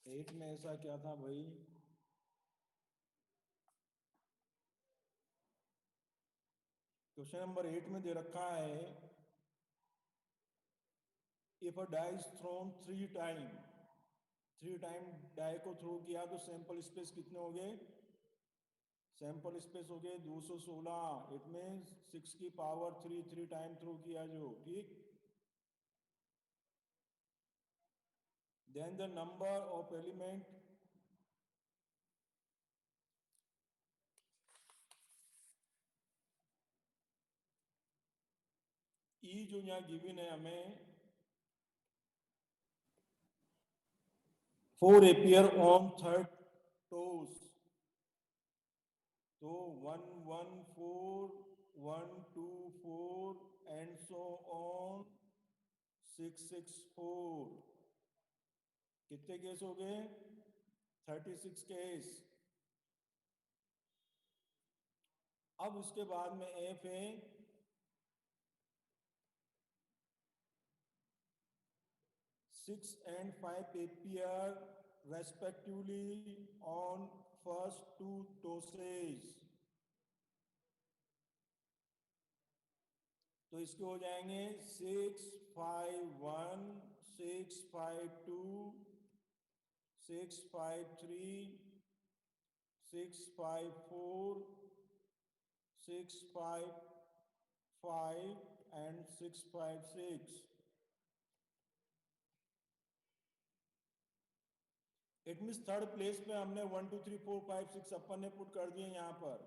8 में ऐसा क्या था भाई? क्वेश्चन नंबर 8 में दे रखा है, if a die is thrown 3 time die को थ्रो किया तो सैंपल स्पेस कितने हो गए? सैंपल स्पेस हो गए 216। इट मीन्स 6 की पावर 3 टाइम थ्रो किया जो, ठीक। Then the number of element, E जो यहाँ गिवन है हमें, 4 appear on third toes, तो 1 1 4 1 2 4 एंड सो ऑन 6 6 4। कितने केस हो गए? 36 केस। अब उसके बाद में एफ है, 6 and 5 appear respectively on first 2 toes, तो इसके हो जाएंगे 6 5 1 6 5 2 6 5 3 6 5 4 6 5 5 and 6 5 6। It means third place पे हमने 1 2 3 4 5 6 अपन ने पुट कर दिए यहाँ पर।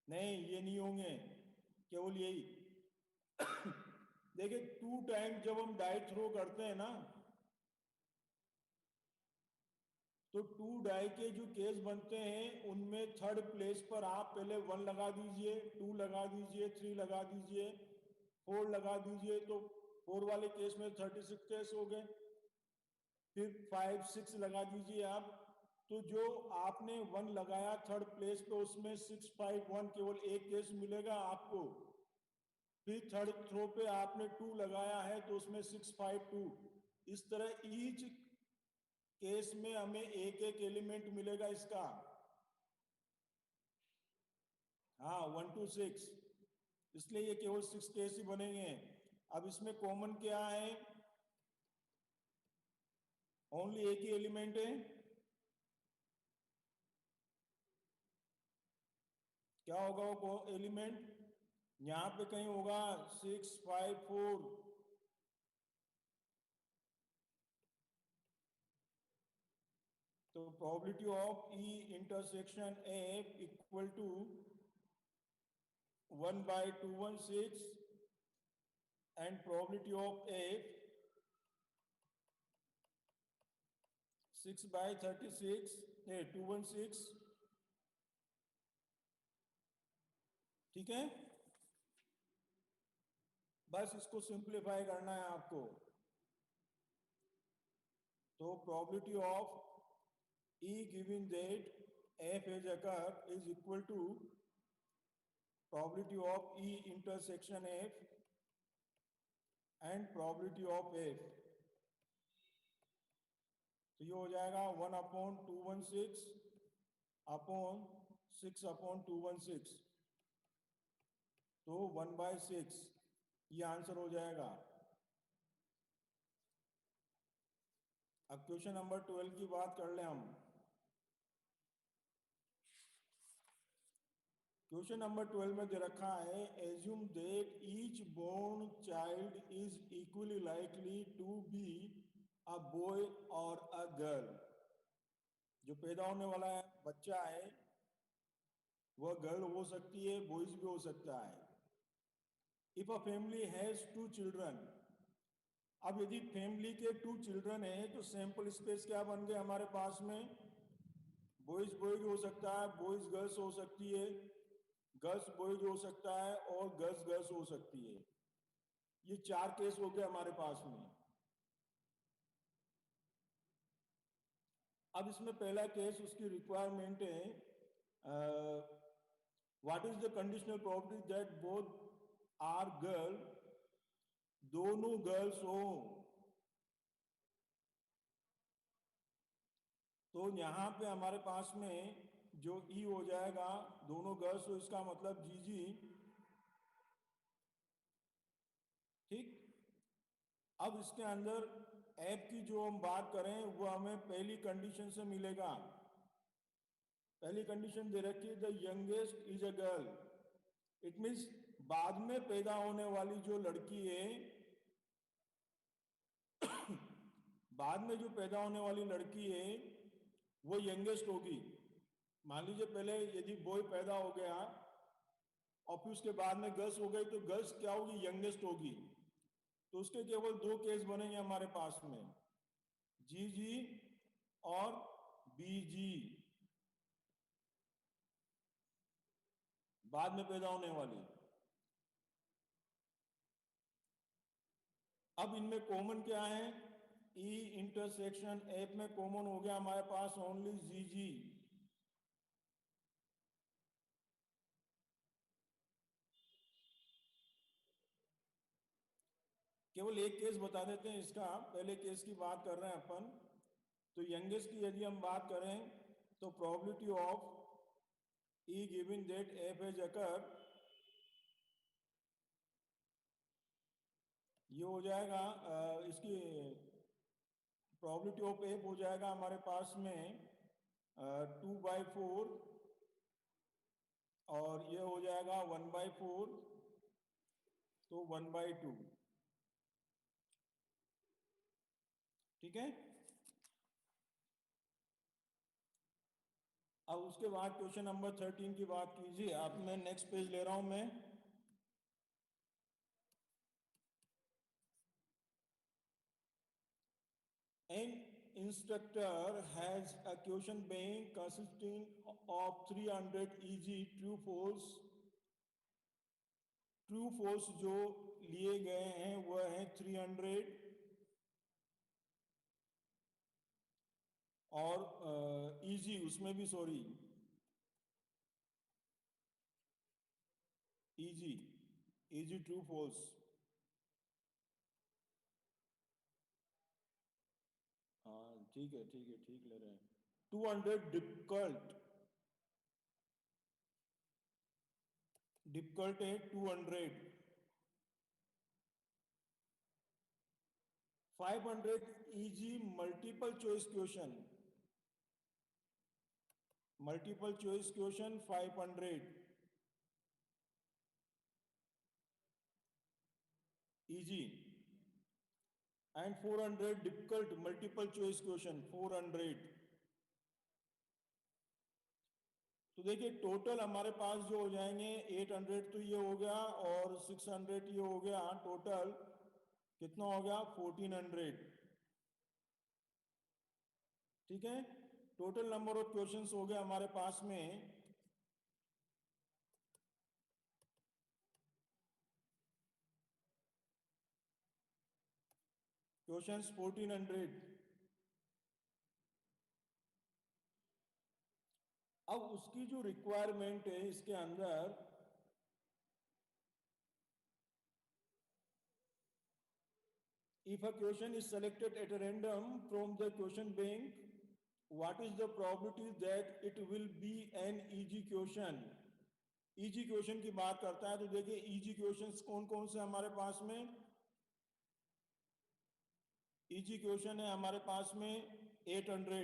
नहीं, ये नहीं होंगे, केवल यही। देखिए 2 टाइम जब हम डाई थ्रो करते हैं ना, तो 2 डाई के जो केस बनते हैं उनमें थर्ड प्लेस पर आप पहले 1 लगा दीजिए, 2 लगा दीजिए, 3 लगा दीजिए, 4 लगा दीजिए, तो 4 वाले केस में 36 केस हो गए। फिर 5 6 लगा दीजिए आप, तो जो आपने 1 लगाया थर्ड प्लेस पे उसमें 6 5 1 केवल एक केस मिलेगा आपको। फिर थर्ड थ्रो पे आपने 2 लगाया है तो उसमें 6 5 2। इस तरह ईच केस में हमें एक एक एलिमेंट मिलेगा इसका। हाँ 1 2 6, इसलिए ये केवल 6 केस ही बनेंगे। अब इसमें कॉमन क्या है? ओनली एक ही एलिमेंट है। क्या होगा वो एलिमेंट? यहां पे कहीं होगा 6 5 4। तो probability of E intersection F equal to 1/216 and probability of F 6/36, 216। ठीक है, बस इसको सिंप्लीफाई करना है आपको। तो probability of E given that F is occur is equal to probability of E intersection F and probability of F। तो ये हो जाएगा 1/216 अपॉन 6/216, तो 1/6, ये आंसर हो जाएगा। अब क्वेश्चन नंबर 12 की बात कर ले हम। क्वेश्चन नंबर 12 में दे रखा है, assume that each born child is equally likely to be a boy और अ गर्ल। जो पैदा होने वाला है बच्चा है वह गर्ल हो सकती है, बॉयज भी हो सकता है। If a family has 2 children, अब यदि फैमिली के 2 चिल्ड्रन है तो सैंपल स्पेस क्या बन गए हमारे पास में? बॉयज बॉयज हो सकता है, बॉयज गर्ल्स हो सकती है, गर्ल्स बॉयज हो सकता है, और गर्ल्स गर्ल्स हो सकती है। ये 4 केस हो गए हमारे पास में। अब इसमें पहला केस उसकी रिक्वायरमेंट है, what is the conditional property that both are girl, दोनों गर्ल्स हो। तो यहाँ पे हमारे पास में जो ई हो जाएगा दोनों गर्ल्स, तो इसका मतलब जी जी। ठीक, अब इसके अंदर ऐप की जो हम बात करें वो हमें पहली कंडीशन से मिलेगा। पहली कंडीशन दे रखी है the youngest is a girl. It means बाद में पैदा होने वाली जो लड़की है, बाद में जो पैदा होने वाली लड़की है वो यंगेस्ट होगी। मान लीजिए पहले यदि बॉय पैदा हो गया और फिर उसके बाद में गर्ल्स हो गई, तो गर्ल्स क्या होगी, यंगेस्ट होगी। तो उसके केवल दो केस बनेंगे हमारे पास में, जी जी और बी जी, बाद में पैदा होने वाली। अब इनमें कॉमन क्या है, ई इंटरसेक्शन एफ में कॉमन हो गया हमारे पास ओनली जी जी। केवल एक केस बता देते हैं इसका, पहले केस की बात कर रहे हैं अपन। तो यंगेस्ट की यदि हम बात करें तो probability of E giving that F has occur, ये हो जाएगा इसकी प्रोबेबिलिटी ऑफ एफ हो जाएगा हमारे पास में 2/4, और ये हो जाएगा 1/4, तो 1/2। ठीक है। अब उसके बाद क्वेश्चन नंबर 13 की बात कीजिए आप। मैं नेक्स्ट पेज ले रहा हूं मैं। An instructor has a question bank consisting of 300 easy true false। True false जो लिए गए हैं वह है 300, और इजी उसमें भी, sorry, easy easy true false. हाँ ठीक है ठीक है, ठीक ले रहे हैं। 200 डिफिकल्ट, डिफिकल्ट है 200। 500 easy multiple choice question, multiple choice question 500 easy, and 400 difficult multiple choice question 400। तो देखिए टोटल हमारे पास जो हो जाएंगे 800 तो ये हो गया, और 600 ये हो गया, टोटल कितना हो गया 1400। ठीक है, टोटल नंबर ऑफ क्वेश्चंस हो गया हमारे पास में क्वेश्चंस 1400। अब उसकी जो रिक्वायरमेंट है इसके अंदर, if a question is selected at random from the question bank, what is the probability that it will be an easy question। Easy question की बात करता है, तो देखिए इजी क्वेश्चंस कौन कौन से हमारे पास में, इजी क्वेश्चन है हमारे पास में 800।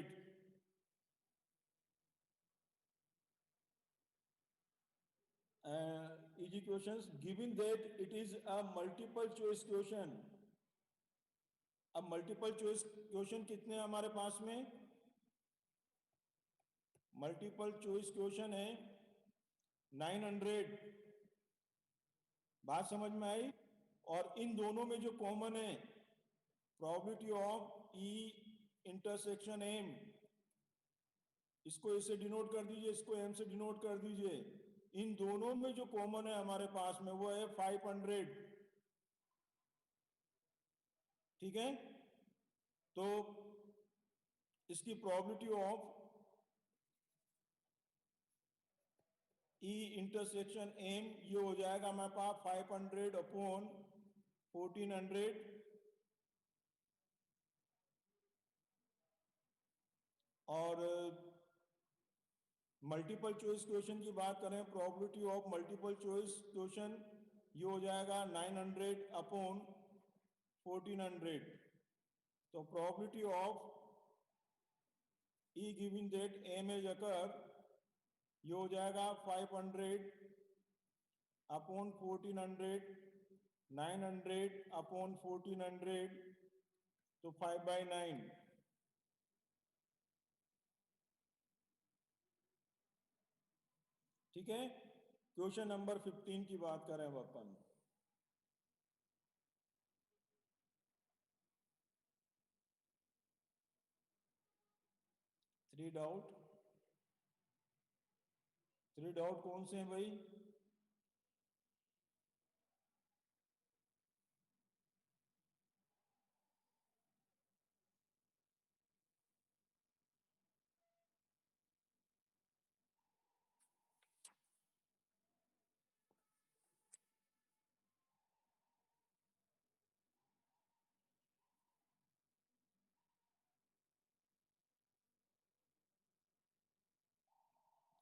Easy questions given that it is a multiple choice question. अब मल्टीपल चॉइस क्वेश्चन कितने हैं हमारे पास में, मल्टीपल चॉइस क्वेश्चन है 900। बात समझ में आई। और इन दोनों में जो कॉमन है probability of E intersection M, इसको इससे डिनोट कर दीजिए, इसको एम से डिनोट कर दीजिए। इन दोनों में जो कॉमन है हमारे पास में वो है 500। ठीक है, तो इसकी probability of E intersection M ये हो जाएगा हमारे पास 500 अपॉन 1400, और मल्टीपल चॉइस क्वेश्चन की बात करें, probability of multiple choice question ये हो जाएगा 900 अपॉन 1400। तो probability of E giving that A में जाकर ये हो जाएगा 500 अपॉन 1400, 900 अपॉन 1400, तो 5/9। ठीक है। क्वेश्चन नंबर 15 की बात करें अब अपन। थ्री डाउट कौन से हैं भाई?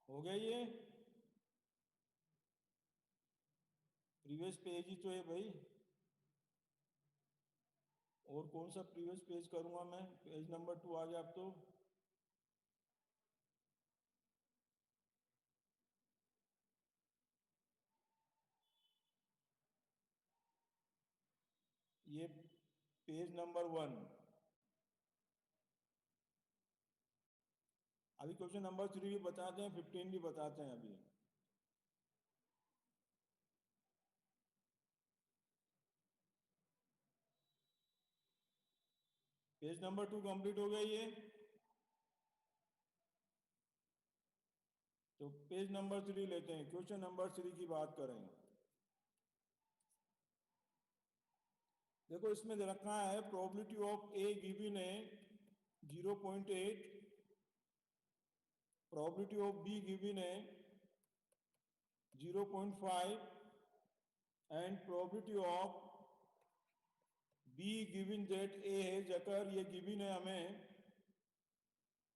हो गया ये? प्रीवियस पेज ही तो है भाई। और कौन सा प्रीवियस पेज करूंगा मैं? पेज नंबर 2 आ गया अब तो। ये पेज नंबर 1। अभी क्वेश्चन नंबर 3 भी बताते हैं, 15 भी बताते हैं अभी। पेज नंबर 2 कंप्लीट हो गया ये। तो पेज नंबर 3 लेते हैं, क्वेश्चन नंबर 3 की बात करें। देखो इसमें दे रखा है प्रोबेबिलिटी ऑफ ए गिवन है 0.8, प्रोबेबिलिटी ऑफ बी गिवन है 0.5 and probability of B given that A है जकर ये गिवन है हमें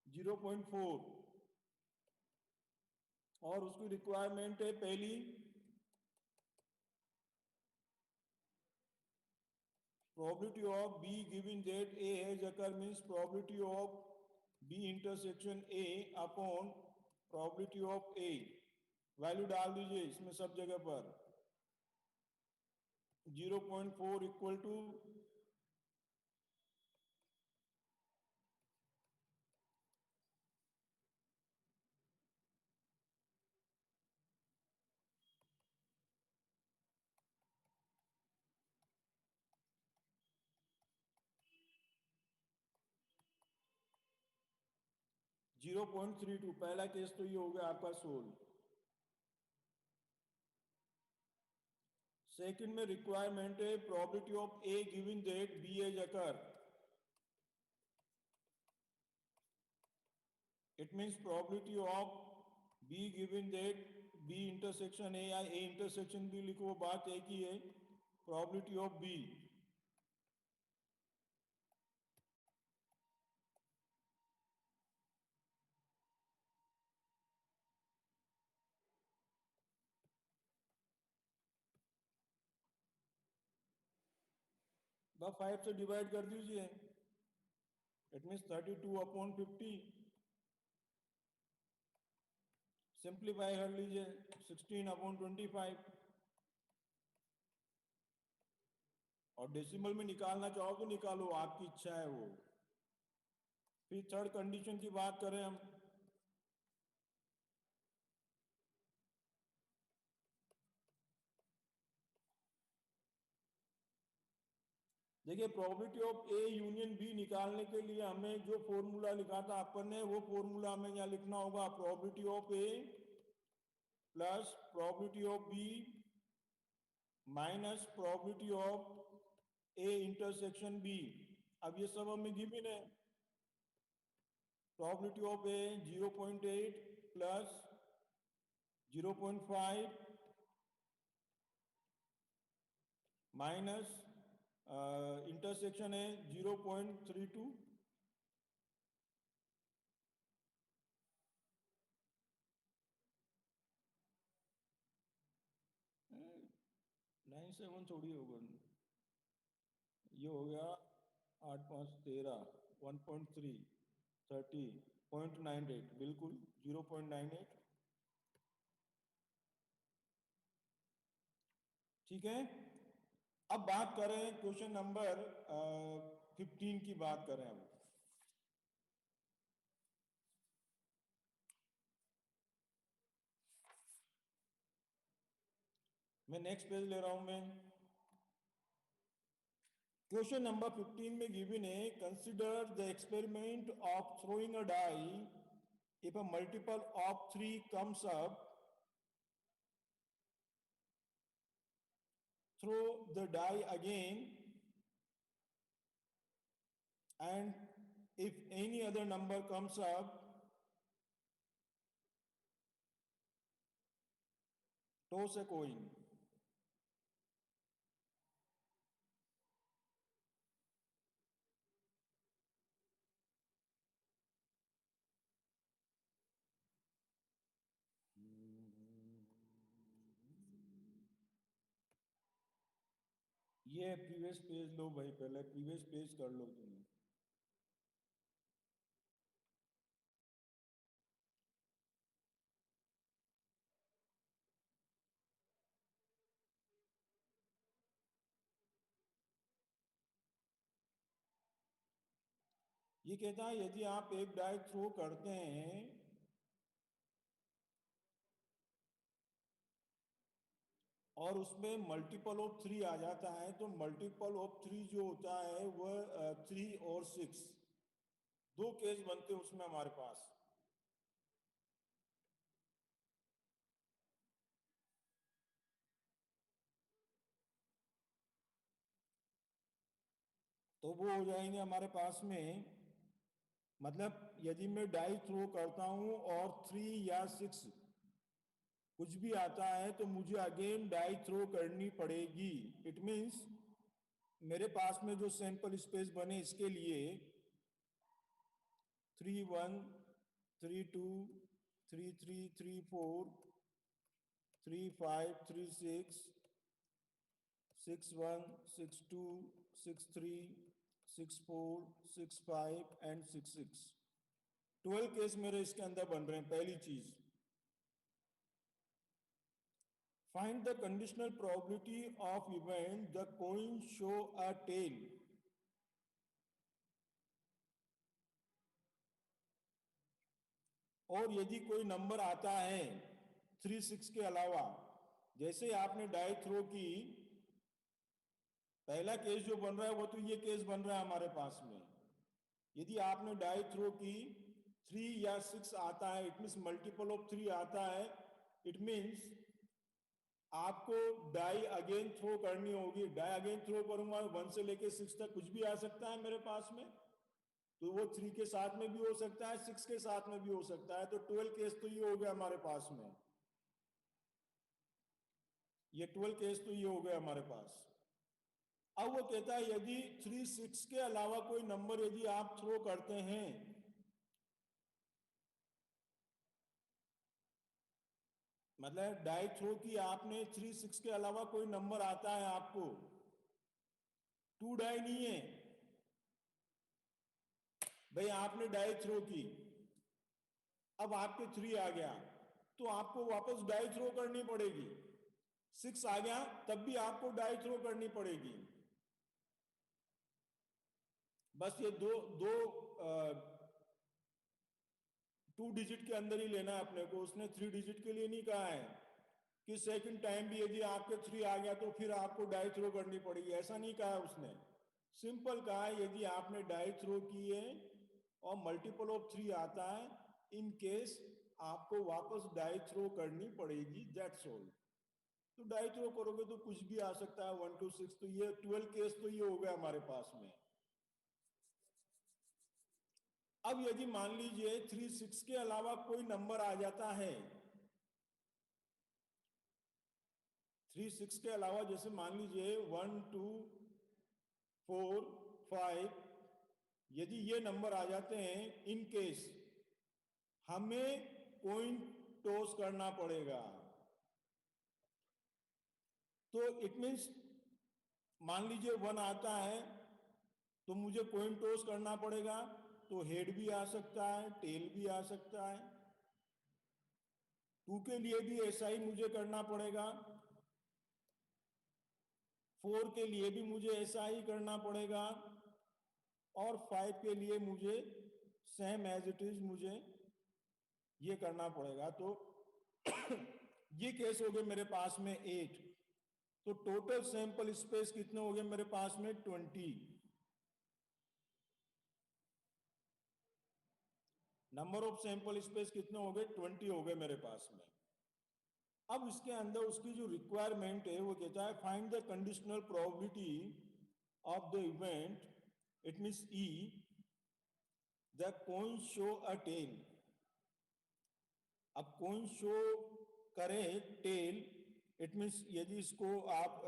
0.4। और उसकी रिक्वायरमेंट है पहली, probability of B given that A है जकर means probability of B intersection A upon probability of A. Value डाल दीजिए इसमें सब जगह पर। 0.4 इक्वल टू 0.32। पहला केस तो ये हो गया आपका सोल्व। सेकंड में रिक्वायरमेंट है probability of A given that B as occur. It means probability of B given that B intersection A या ए इंटरसेक्शन बी लिखो, वो बात एक ही है। प्रोबेबिलिटी ऑफ बी बस 5 से डिवाइड कर दीजिए। It means 32/50। सिंप्लीफाई कर लीजिए 16/25। और डेसिमल में निकालना चाहो तो निकालो, आपकी इच्छा है वो। फिर थर्ड कंडीशन की बात करें हम। देखिए probability of A union B निकालने के लिए हमें जो फॉर्मूला लिखा था अपन ने, वो फॉर्मूला हमें यहाँ लिखना होगा। Probability of A plus probability of B minus probability of A intersection B. अब ये सब हमें गिवन है। Probability of A 0.8 plus 0.5 minus intersection है 0.32 9 7 थोड़ी होगा, ये हो गया 8 5 13, 1.3 30, 0.98, बिल्कुल 0.98। ठीक है, अब बात करें क्वेश्चन नंबर 15 की बात करें। अब मैं नेक्स्ट पेज ले रहा हूं मैं। क्वेश्चन नंबर 15 में गिवन है, consider the experiment of throwing a die if a multiple of 3 comes up, throw the die again, and if any other number comes up, toss a coin। ये previous page लो भाई, पहले previous page कर लो तुम। ये कहता है यदि आप एक डाई थ्रो करते हैं और उसमें मल्टीपल ऑफ 3 आ जाता है, तो मल्टीपल ऑफ 3 जो होता है वह 3 और 6, दो केस बनते हैं उसमें हमारे पास। तो वो हो जाएंगे हमारे पास में, मतलब यदि मैं डाई थ्रो करता हूं और 3 या 6 कुछ भी आता है तो मुझे अगेन डाई थ्रो करनी पड़ेगी। इट मीन्स मेरे पास में जो सैंपल स्पेस बने इसके लिए 3 1 3 2 3 3 3 4 3 5 3 6 6 1 6 2 6 3 6 4 6 5 एंड 6 6, 12 केस मेरे इसके अंदर बन रहे हैं। पहली चीज, find the conditional probability of event the coin show a tail। और यदि कोई नंबर आता है 3 6 के अलावा, जैसे आपने डाई थ्रो की, पहला केस जो बन रहा है वो तो ये केस बन रहा है हमारे पास में। यदि आपने डाई थ्रो की 3 या 6 आता है, इट मीन्स मल्टीपल ऑफ 3 आता है, इट मीन्स आपको डाई अगेन थ्रो करनी होगी। डाई अगेन थ्रो करूंगा 1 से लेके 6 तक कुछ भी आ सकता है मेरे पास में, तो वो 3 के साथ में भी हो सकता है, 6 के साथ में भी हो सकता है। तो 12 केस तो ये हो गया हमारे पास में, ये 12 केस तो ये हो गया हमारे पास। अब वो कहता है यदि 3 6 के अलावा कोई नंबर यदि आप थ्रो करते हैं, मतलब डाई थ्रो की आपने 3 6 के अलावा कोई नंबर आता है आपको, 2 डाई नहीं है भाई, आपने डाई थ्रो की, अब आपके 3 आ गया तो आपको वापस डाई थ्रो करनी पड़ेगी। 6 आ गया तब भी आपको डाई थ्रो करनी पड़ेगी। बस ये दो दो 2 डिजिट के अंदर ही लेना है अपने को। उसने 3 डिजिट के लिए नहीं कहा है कि सेकंड टाइम भी यदि आपके 3 आ गया तो फिर आपको डाई थ्रो करनी पड़ेगी, ऐसा नहीं कहा उसने। सिंपल कहा है यदि आपने डाई थ्रो की है और मल्टीपल ऑफ 3 आता है, इन केस आपको वापस डाई थ्रो करनी पड़ेगी, दैट्स ऑल। तो डाई थ्रो करोगे तो कुछ भी आ सकता है 1 to 6। तो ये 12 केस तो ये हो गया हमारे पास में। अब यदि मान लीजिए 3 6 के अलावा कोई नंबर आ जाता है, 3 6 के अलावा जैसे मान लीजिए 1 2 4 5, यदि ये नंबर आ जाते हैं, इन केस हमें कोइन टॉस करना पड़ेगा। तो इट मीन्स मान लीजिए 1 आता है तो मुझे कॉइन टॉस करना पड़ेगा, तो हेड भी आ सकता है, टेल भी आ सकता है। 2 के लिए भी ऐसा ही मुझे करना पड़ेगा, 4 के लिए भी मुझे ऐसा ही करना पड़ेगा, और 5 के लिए मुझे सेम एज इट इज मुझे ये करना पड़ेगा। तो ये केस हो गए मेरे पास में 8। तो टोटल सैंपल स्पेस कितने हो गए मेरे पास में? 20। नंबर ऑफ सैंपल स्पेस कितने हो गए? 20 हो गए मेरे पास में। अब इसके अंदर उसकी जो रिक्वायरमेंट है वो कहता है find the conditional probability of the event, it means E, the coin show a tail. अब कॉइन शो करे टेल, इट मींस यदि इसको आप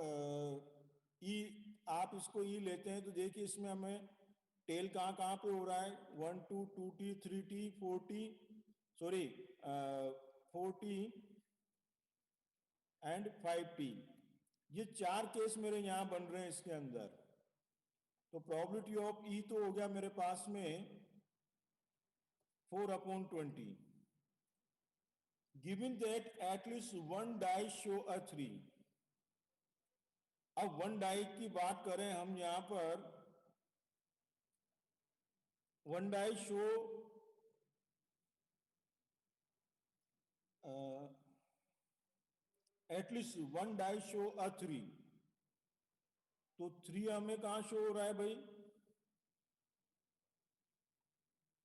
इसको ई लेते हैं तो देखिए इसमें हमें टेल कहाँ कहाँ पे हो रहा है? 1 2 2t 3t 4t, sorry 4t and 5t। ये 4 केस मेरे यहां बन रहे हैं इसके अंदर। तो प्रोबेबिलिटी ऑफ ई तो हो गया मेरे पास में 4/20, given that at least 1 die show a 3। अब 1 डाई की बात करें हम यहां पर, 1 die show at least 1 die show a 3। तो 3 हमें कहां शो हो रहा है भाई?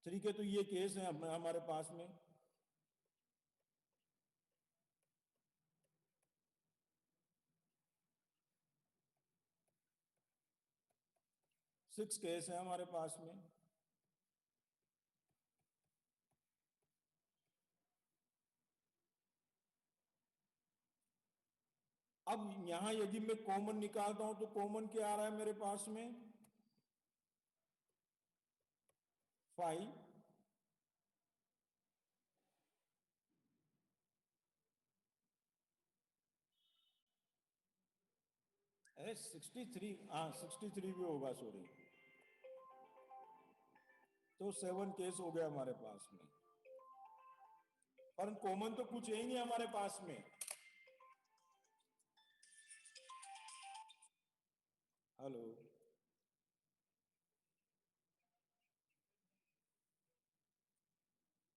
3 के तो ये केस है हमारे पास में। सिक्स केस है हमारे पास में। अब यहां यदि मैं कॉमन निकालता हूं तो कॉमन क्या आ रहा है मेरे पास में? 5। 63, हाँ 63 भी होगा, सॉरी। तो 7 केस हो गया हमारे पास में, पर कॉमन तो कुछ है ही नहीं हमारे पास में। हेलो,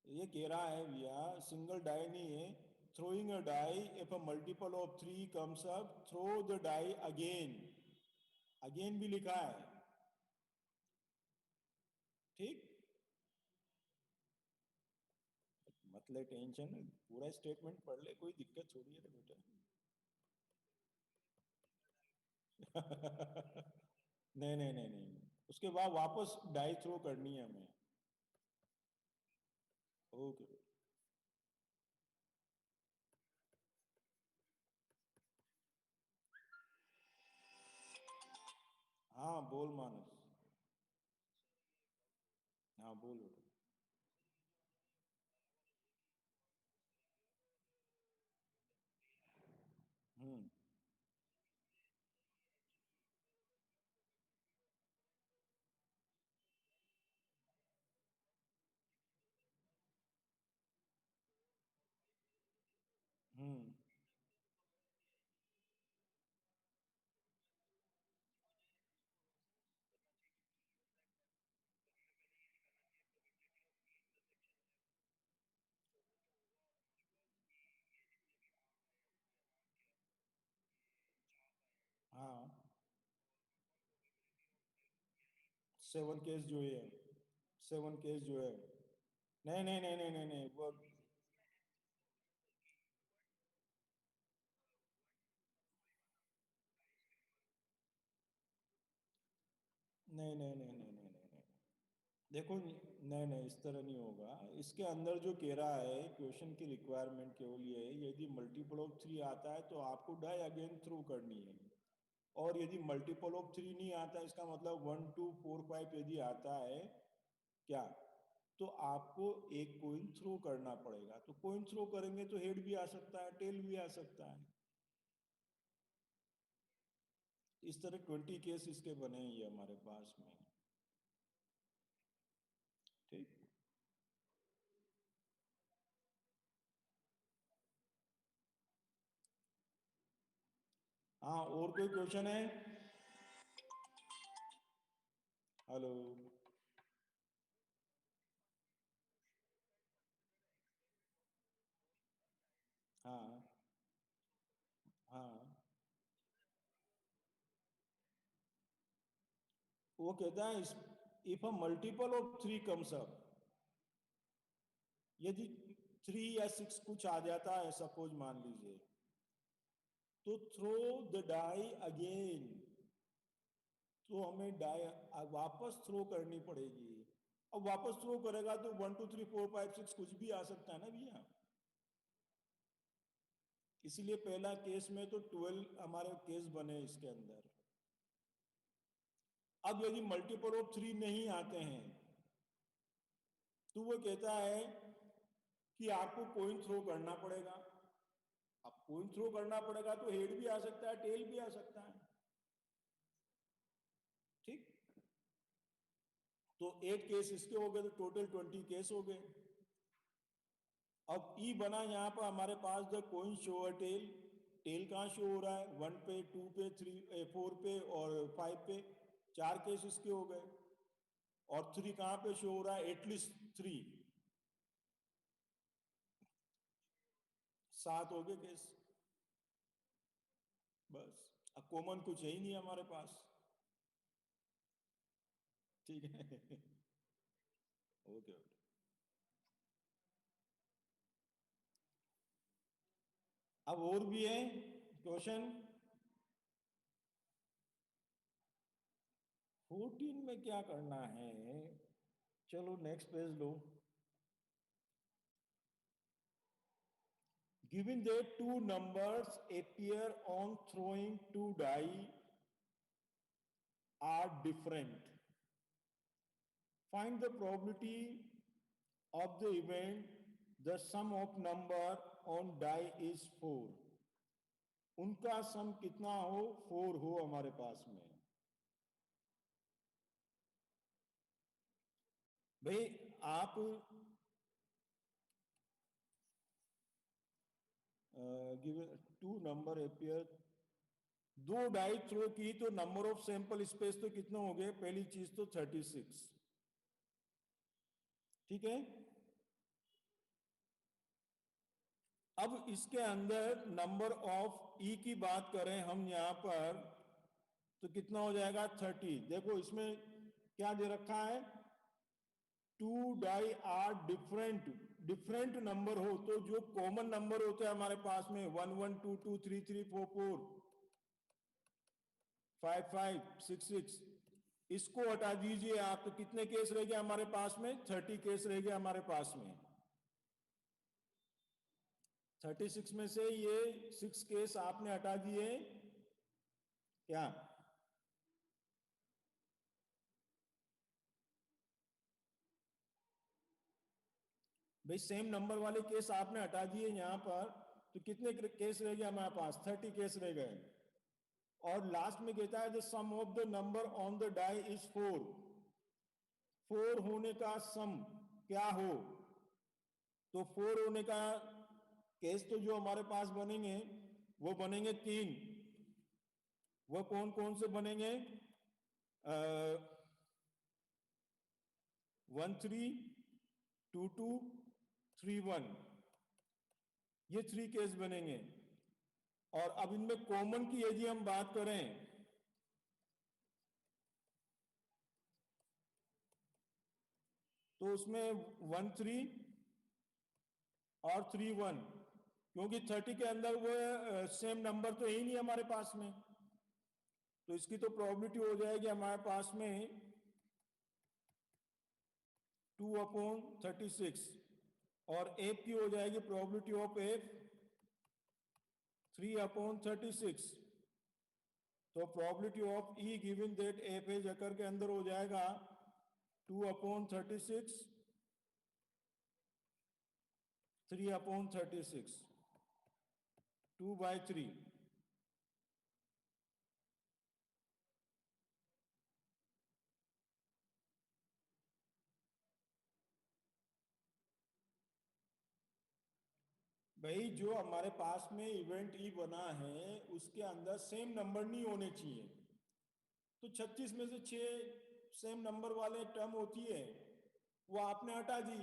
ये कह रहा है भैया सिंगल डाई नहीं है, throwing a die if a multiple of 3 comes up, throw the die again। Again भी लिखा है, ठीक। मतलब टेंशन, पूरा स्टेटमेंट पढ़ ले, कोई दिक्कत थोड़ी है बेटा। नहीं नहीं नहीं नहीं, उसके बाद वापस डाई थ्रो करनी है हमें। ओके। हाँ बोल मानस। हाँ बोल बेटा। हम्म हम्म हाँ 7 केस जो है, 7 केस जो है। नहीं नहीं नहीं नहीं नहीं नहीं वो, नहीं नहीं नहीं नहीं नहीं नहीं नहीं। देखो नहीं नहीं, इस तरह नहीं होगा। इसके अंदर जो कह रहा है क्वेश्चन की रिक्वायरमेंट केवल ये है, यदि मल्टीपल ऑफ 3 आता है तो आपको डाई अगेन थ्रू करनी है। और यदि मल्टीपल ऑफ 3 नहीं आता, इसका मतलब 1 2 4 5 यदि आता है क्या, तो आपको एक कोइन थ्रो करना पड़ेगा। तो कोइन थ्रो करेंगे तो हेड भी आ सकता है, टेल भी आ सकता है। इस तरह 20 केस इसके बने हैं ये हमारे पास में। ठीक, हाँ और कोई क्वेश्चन है? हेलो, हाँ हाँ, वो कहता है if a multiple of 3 comes up, यदि 3 या 6 कुछ आ जाता है सपोज मान लीजिए, तो थ्रो द डाई अगेन, तो हमें डाई वापस थ्रो करनी पड़ेगी। अब वापस थ्रो करेगा तो 1 2 3 4 5 6 कुछ भी आ सकता है ना भैया, इसलिए पहला केस में तो 12 हमारे केस बने इसके अंदर। अब यदि मल्टीपल ऑफ 3 नहीं आते हैं तो वो कहता है कि आपको कॉइन थ्रो करना पड़ेगा। अब कॉइन थ्रो करना पड़ेगा तो हेड भी आ सकता है, टेल भी आ सकता है। ठीक, तो 8 केस इसके हो गए, तो टोटल 20 केस हो गए। अब ई बना यहां पर हमारे पास the coin show a tail, tail कहां शो हो रहा है? 1 पे, 2 पे, 3 4 पे और 5 पे, 4 केस इसके हो गए। और 3 कहां पे शो हो रहा है? एटलीस्ट 3, 7 हो गए केस। बस, अब कॉमन कुछ है ही नहीं हमारे पास। ठीक है ओके, अब और भी है क्वेश्चन। 14 में क्या करना है? चलो next page low. Given that two numbers appear on throwing two die are different, find the probability of the event the sum of number on die is 4। उनका सम कितना हो? 4 हो हमारे पास में। भाई आप गिवन टू नंबर अपियर, दो डाई थ्रो की तो नंबर ऑफ सैंपल स्पेस तो कितने हो गए? पहली चीज तो 36। ठीक है, अब इसके अंदर नंबर ऑफ ई की बात करें हम यहां पर, तो कितना हो जाएगा? 30। देखो इसमें क्या दे रखा है? Two die are different, different number हो तो जो कॉमन नंबर होते हैं हमारे पास में 1 1 2 2 3 3 4 4 5 5 6 6, इसको हटा दीजिए आप, तो कितने केस रह गए हमारे पास में? 30 केस रह गए हमारे पास में। 36 में से ये 6 केस आपने हटा दिए क्या? भाई सेम नंबर वाले केस आपने हटा दिए यहां पर, तो कितने केस रह गए हमारे पास? 30 केस रह गए। और लास्ट में कहता है the sum of the number on the die is 4। 4 होने का सम क्या हो? तो 4 होने का केस तो जो हमारे पास बनेंगे वो बनेंगे 3। वो कौन कौन से बनेंगे? 1 3 2 2 3 1, ये 3 केस बनेंगे। और अब इनमें कॉमन की यदि हम बात करें, तो उसमें 1 3 और 3 1, क्योंकि 30 के अंदर वो सेम नंबर तो है ही नहीं हमारे पास में, तो इसकी तो प्रोबेबिलिटी हो जाएगी हमारे पास में 2/36। और एफ की हो जाएगी प्रोबेबिलिटी ऑफ एफ 3/36। तो probability of E given that F has occur के अंदर हो जाएगा 2/36 3/36, 2/3। भाई जो हमारे पास में इवेंट ई बना है उसके अंदर सेम नंबर नहीं होने चाहिए, तो 36 में से 6 सेम नंबर वाले टर्म होती है, वो आपने हटा दी।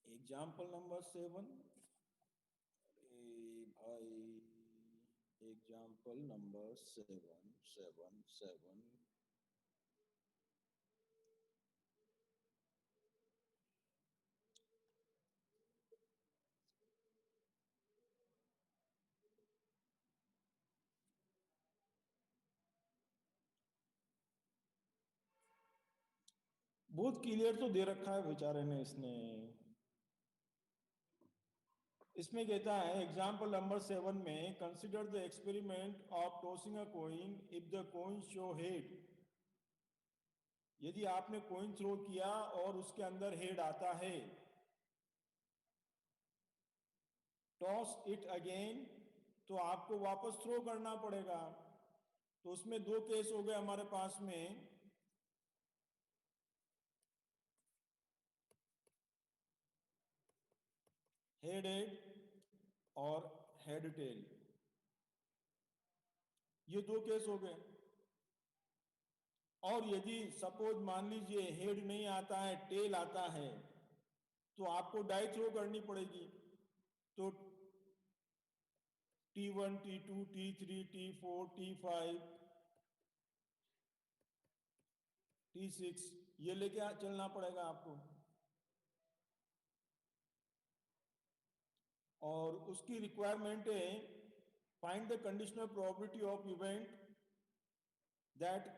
एग्जाम्पल नंबर 7, अरे भाई, एग्जाम्पल नंबर 7, 7, 7। बहुत क्लियर तो दे रखा है बेचारे ने इसने। इसमें कहता है एग्जाम्पल नंबर 7 में, consider the experiment of tossing a coin if the coin show head. यदि आपने कॉइन थ्रो किया और उसके अंदर हेड आता है, टॉस इट अगेन, तो आपको वापस थ्रो करना पड़ेगा। तो उसमें दो केस हो गए हमारे पास में, हेड हेड और हेड टेल, ये दो केस हो गए। और यदि सपोज मान लीजिए हेड नहीं आता है, टेल आता है, तो आपको डाई थ्रो करनी पड़ेगी। तो T1, T2, T3, T4, T5, T6, ये लेके चलना पड़ेगा आपको। और उसकी रिक्वायरमेंट है, find the conditional probability of event that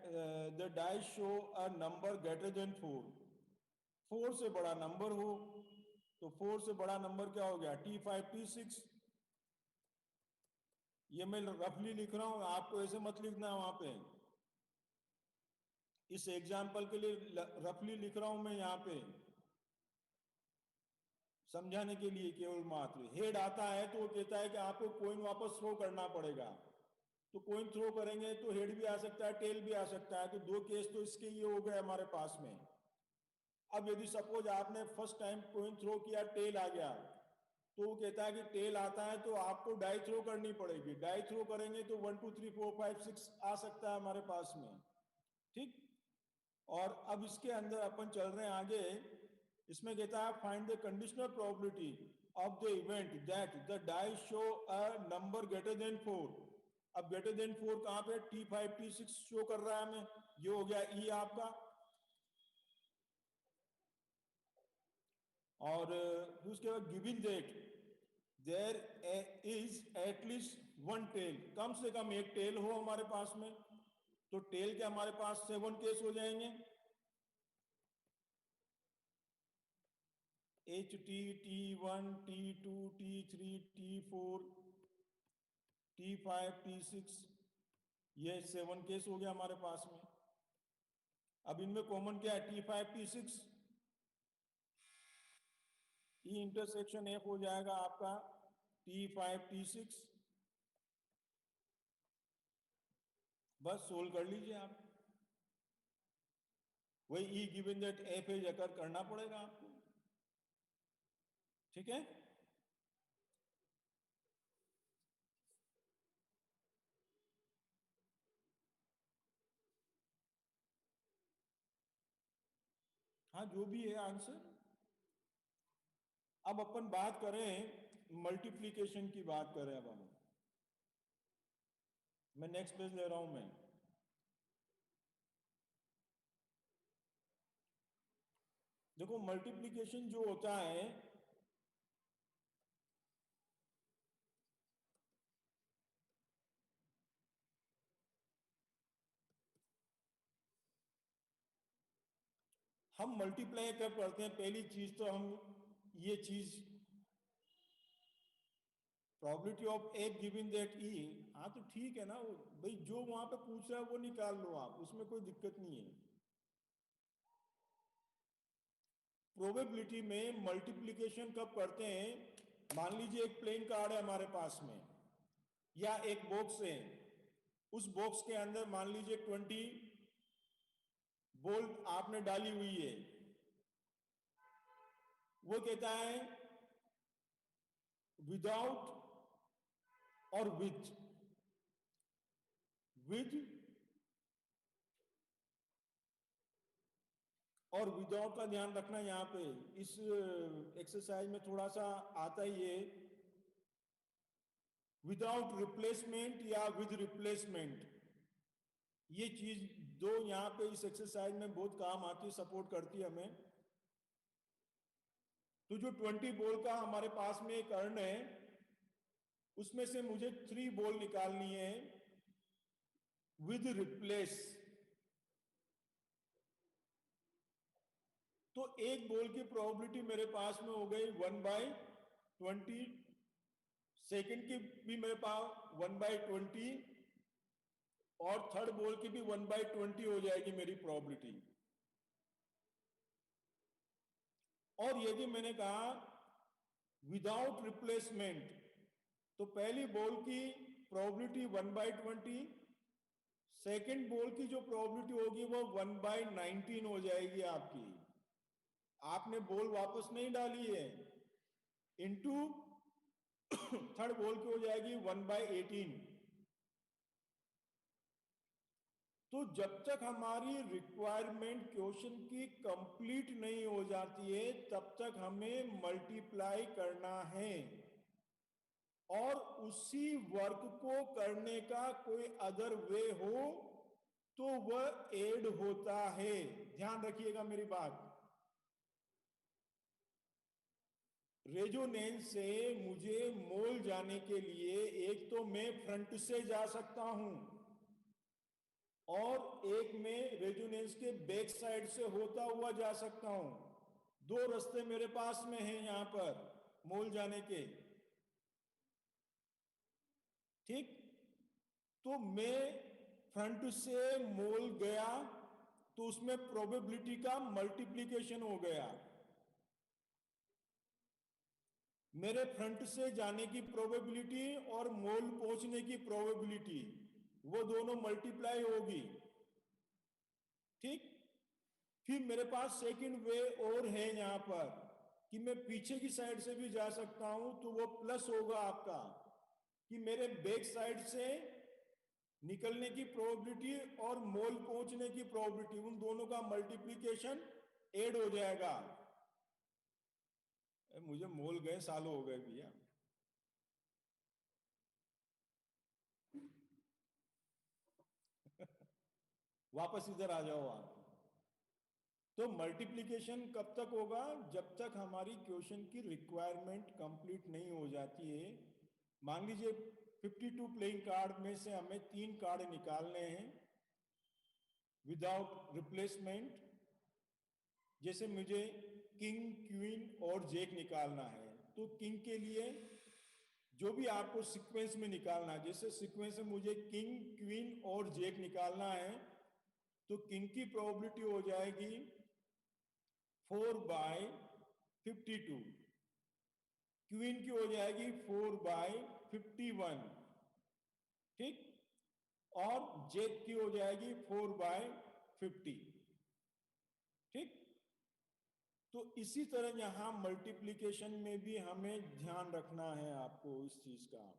the die show a number greater than 4। 4 से बड़ा नंबर हो, तो 4 से बड़ा नंबर क्या हो गया, T5, T6। ये मैं रफली लिख रहा हूं, आपको ऐसे मत लिखना है वहां पे। इस एग्जाम्पल के लिए रफली लिख रहा हूं मैं यहाँ पे, समझाने के लिए केवल मात्र। हेड आता है तो वो कहता है कि आपको कॉइन वापस थ्रो करना पड़ेगा, तो कॉइन थ्रो करेंगे तो हेड भी आ सकता है, टेल भी आ सकता है। तो दो केस तो इसके ये हो गए हमारे पास में। अब यदि सपोज आपने फर्स्ट टाइम कॉइन थ्रो किया, टेल आ गया, तो वो कहता है कि टेल आता है तो आपको डाई थ्रो करनी पड़ेगी। डाई थ्रो करेंगे तो 1 2 3 4 5 6 आ सकता है हमारे पास में, ठीक। और अब इसके अंदर अपन चल रहे हैं आगे। इसमें कहता है find the conditional probability of the event that the die show a number greater than 4। अब ग्रेटर देन 4 कहां पे, T5, T6 शो कर रहा है हमें, ये हो गया ई आपका। और उसके बाद given that there is at least one tail, कम से कम एक टेल हो हमारे पास में। तो टेल के हमारे पास 7 केस हो जाएंगे, HT, T1, T2, T3, T4, T5, T6, ये 7 केस हो गया हमारे पास में। अब इनमें कॉमन क्या है, T5, T6, ई इंटरसेक्शन एफ हो जाएगा आपका T5, T6। बस सोल्व कर लीजिए आप, वही E given that F has occur करना पड़ेगा आपको, ठीक है। हाँ, जो भी है आंसर। अब अपन बात करें मल्टीप्लीकेशन की, बात करें अब हम। मैं नेक्स्ट पेज ले रहा हूं मैं। देखो मल्टीप्लीकेशन जो होता है, हम मल्टीप्लाई कब करते हैं, पहली चीज तो हम ये चीज probability of A given that E, हाँ तो ठीक है ना, वो भाई जो वहां पे पूछ रहा है वो निकाल लो आप, उसमें कोई दिक्कत नहीं है। प्रोबेबिलिटी में मल्टीप्लिकेशन कब करते हैं, मान लीजिए एक प्लेन कार्ड है हमारे पास में या एक बॉक्स है, उस बॉक्स के अंदर मान लीजिए 20 बॉल आपने डाली हुई है, वो कहता है विदाउट और विथ और विदाउट का ध्यान रखना। यहाँ पे इस एक्सरसाइज में थोड़ा सा आता ही है, विदाउट रिप्लेसमेंट या विद रिप्लेसमेंट। ये चीज दो यहाँ पे इस एक्सरसाइज में बहुत काम आती है, सपोर्ट करती है हमें। तो जो 20 बॉल का हमारे पास में एक अर्न है, उसमें से मुझे 3 बॉल निकालनी है विद रिप्लेस। तो एक बॉल की प्रोबेबिलिटी मेरे पास में हो गई 1/20, सेकंड की भी मेरे पास 1/20, और थर्ड बॉल की भी 1/20 हो जाएगी मेरी प्रोबेबिलिटी। और यदि मैंने कहा विदाउट रिप्लेसमेंट, तो पहली बॉल की प्रोबेबिलिटी 1/20, सेकंड बॉल की जो प्रोबेबिलिटी होगी वो 1/19 हो जाएगी आपकी। आपने बॉल वापस नहीं डाली है, इनटू थर्ड बॉल की हो जाएगी 1/18। तो जब तक हमारी रिक्वायरमेंट क्वेश्चन की कंप्लीट नहीं हो जाती है, तब तक हमें मल्टीप्लाई करना है, और उसी वर्क को करने का कोई अदर वे हो तो वह ऐड होता है। ध्यान रखिएगा मेरी बात। रेजोनेंस से मुझे मोल जाने के लिए एक तो मैं फ्रंट से जा सकता हूं, और एक में रेजोनेंस के बैक साइड से होता हुआ जा सकता हूं। 2 रास्ते मेरे पास में हैं यहां पर मोल जाने के। ठीक, तो मैं फ्रंट से मोल गया तो उसमें प्रोबेबिलिटी का मल्टीप्लिकेशन हो गया। मेरे फ्रंट से जाने की प्रोबेबिलिटी और मोल पहुंचने की प्रोबेबिलिटी, वो दोनों मल्टीप्लाई होगी। ठीक, फिर मेरे पास सेकंड वे और है यहां पर कि मैं पीछे की साइड से भी जा सकता हूं, तो वो प्लस होगा आपका कि मेरे बैक साइड से निकलने की प्रोबेबिलिटी और मोल पहुंचने की प्रोबेबिलिटी, उन दोनों का मल्टीप्लिकेशन ऐड हो जाएगा। मुझे मोल गए सालों हो गए भैया। वापस इधर आ जाओ आप। तो मल्टीप्लिकेशन कब तक होगा? जब तक हमारी क्वेश्चन की रिक्वायरमेंट कंप्लीट नहीं हो जाती है। मान लीजिए 52 प्लेइंग कार्ड में से हमें 3 कार्ड निकालने हैं विदाउट रिप्लेसमेंट। जैसे मुझे किंग, क्वीन और जेक निकालना है, तो किंग के लिए जो भी आपको सीक्वेंस में निकालना है, जैसे सीक्वेंस में मुझे किंग, क्वीन और जेक निकालना है, तो किंग की प्रोबेबिलिटी हो जाएगी 4/52, क्वीन की हो जाएगी 4/51, ठीक, और जेक की हो जाएगी 4/50। ठीक, तो इसी तरह यहां मल्टीप्लिकेशन में भी हमें ध्यान रखना है आपको इस चीज का।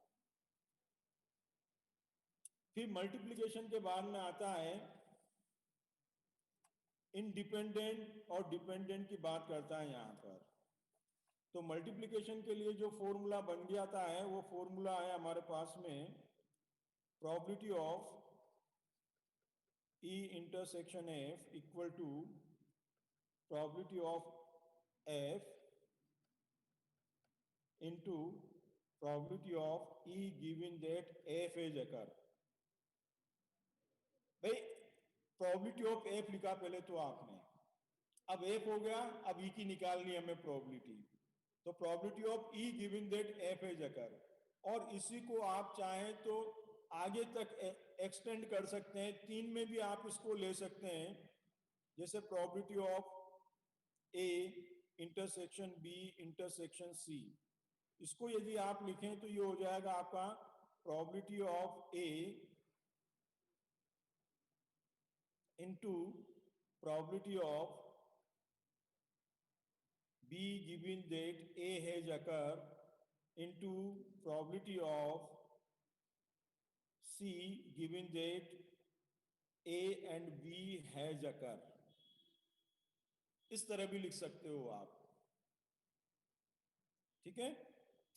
फिर मल्टीप्लिकेशन के बाद में आता है इंडिपेंडेंट और डिपेंडेंट की बात करता है यहां पर। तो मल्टीप्लिकेशन के लिए जो फॉर्मूला बन जाता है, वो फॉर्मूला है हमारे पास में probability of E intersection F equal to probability of F into probability of E given that F is occur। भाई प्रोबेबिलिटी ऑफ F लिखा पहले तो आपने, अब F हो गया, अब E की निकालनी है हमें प्रोबेबिलिटी। तो probability of E given that F is occur, और इसी को आप चाहें तो आगे तक एक्सटेंड कर सकते हैं, 3 में भी आप इसको ले सकते हैं। जैसे probability of A intersection B intersection C, इसको यदि आप लिखें तो ये हो जाएगा आपका probability of A into probability of B given that A has occurred into probability of C given that A and B has occurred. इस तरह भी लिख सकते हो आप, ठीक है।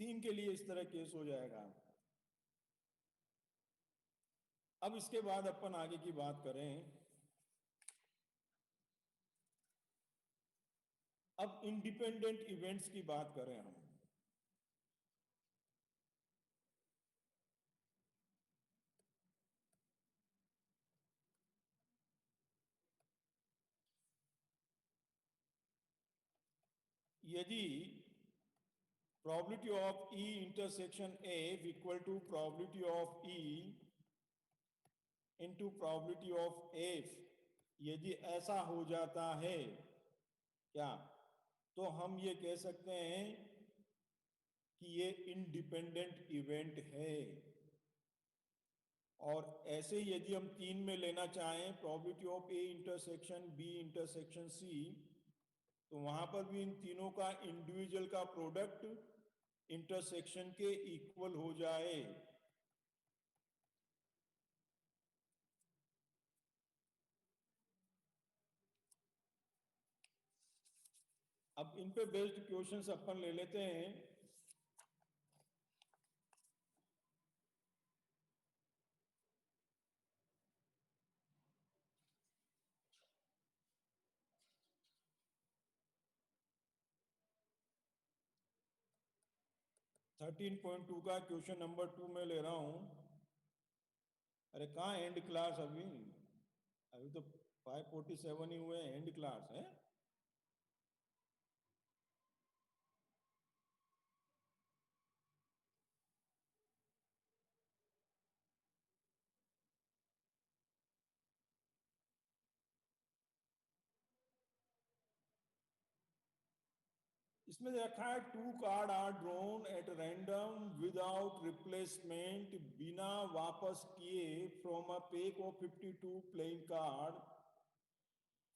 3 के लिए इस तरह केस हो जाएगा। अब इसके बाद अपन आगे की बात करें। अब इंडिपेंडेंट इवेंट्स की बात करें हम। यदि probability of E intersection A is equal to probability of E into probability of F, यदि ऐसा हो जाता है क्या, तो हम ये कह सकते हैं कि ये इंडिपेंडेंट इवेंट है। और ऐसे यदि हम 3 में लेना चाहें, probability of A intersection B intersection C, तो वहां पर भी इन तीनों का इंडिविजुअल का प्रोडक्ट इंटरसेक्शन के इक्वल हो जाए। अब इन पे बेस्ड क्वेश्चंस अपन ले लेते हैं। थर्टीन 13.2 का क्वेश्चन नंबर 2 में ले रहा हूं। अरे कहाँ एंड क्लास, अभी तो 5:47 ही हुए, एंड क्लास है। इसमें रखा है 2 card are drawn at random without replacement, बिना वापस किए from a pack of 52 playing card.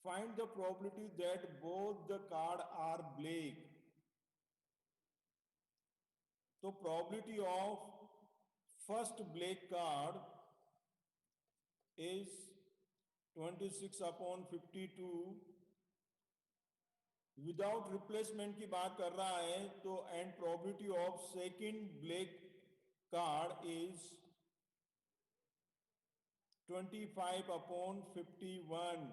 Find the probability that both the card are black. तो probability of first black card is 26/52। Without replacement की बात कर रहा है तो, and probability of second black card is 25/51।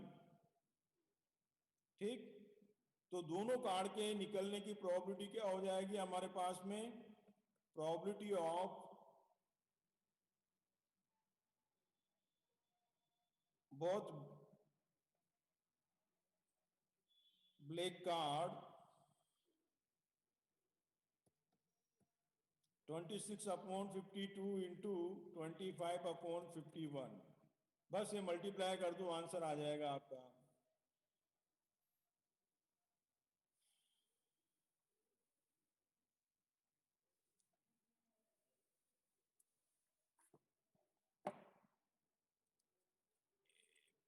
ठीक, तो दोनों कार्ड के निकलने की प्रोबेबिलिटी क्या हो जाएगी हमारे पास में? Probability of both black card 26/52 into 25/51। बस ये मल्टीप्लाई कर दो, आंसर आ जाएगा आपका।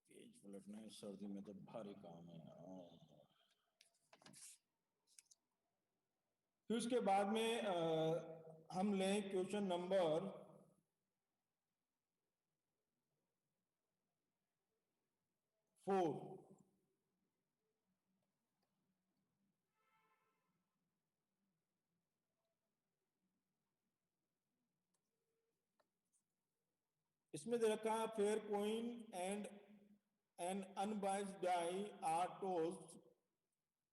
पेज पलटना है सर्दी में तो भारी काम है। फिर उसके बाद में हम लें क्वेश्चन नंबर 4। इसमें दे रखा है fair coin and an unbiased die are tossed,